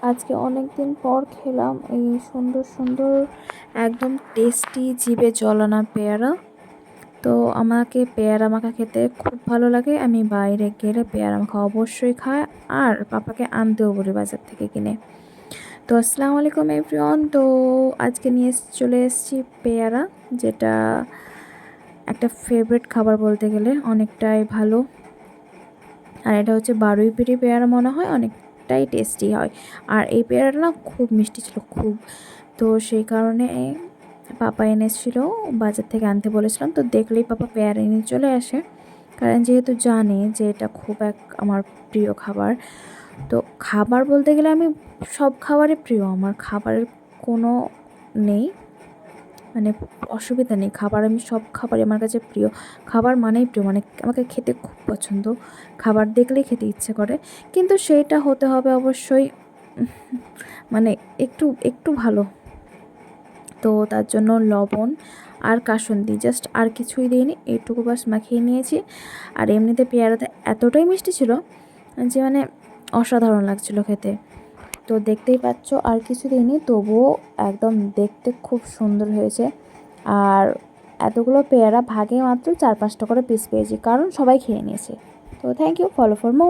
আজকে অনেক দিন পর খেলাম এই সুন্দর সুন্দর একদম টেস্টি জিভে জল আনা পেয়ারা। তো আমাকে পেয়ারা মাখা খেতে খুব ভালো লাগে। আমি বাইরে গেলে পেয়ারা মাখা অবশ্যই খাই, আর পাপাকে আনতেও বলি বাজার থেকে কিনে। তো আসসালামু আলাইকুম এভরিওয়ান। তো আজকে নিয়ে চলে এসেছি পেয়ারা, যেটা একটা ফেভারিট খাবার বলতে গেলে, অনেকটাই ভালো। আর এটা হচ্ছে বারুই পিঠি পেয়ারা মনে হয়, অনেকটাই টেস্টি হয়। আর এই পেয়ারাটা না খুব মিষ্টি ছিল, খুব। তো সেই কারণে পাপা এনেছিল, বাজার থেকে আনতে বলেছিলাম। তো দেখলেই পাপা পেয়ারা এনে চলে আসে, কারণ যেহেতু জানে যে এটা খুব আমার প্রিয় খাবার। তো খাবার বলতে গেলে আমি সব খাবারই প্রিয়, আমার খাবারের কোনো নেই, মানে অসুবিধা নেই। খাবার আমি সব খাবারই আমার কাছে প্রিয়। খাবার মানেই প্রিয়, মানে আমাকে খেতে খুব পছন্দ। খাবার দেখলেই খেতে ইচ্ছে করে, কিন্তু সেইটা হতে হবে অবশ্যই মানে একটু একটু ভালো। তো তার জন্য লবণ আর কাসুন্দি, জাস্ট আর কিছুই দিইনি, এইটুকু বাস মাখিয়ে নিয়েছি। আর এমনিতে পেয়ারাতে এতটাই মিষ্টি ছিল যে মানে অসাধারণ লাগছিল খেতে। তো দেখতেই পাচ্ছ আর কিছু দিইনি, তবুও একদম দেখতে খুব সুন্দর হয়েছে। আর এতগুলো পেয়ারা ভাগে মাত্র 4-5টা করে পিস পেয়েছি, কারণ সবাই খেয়ে নিয়েছে। তো thank you, follow for more.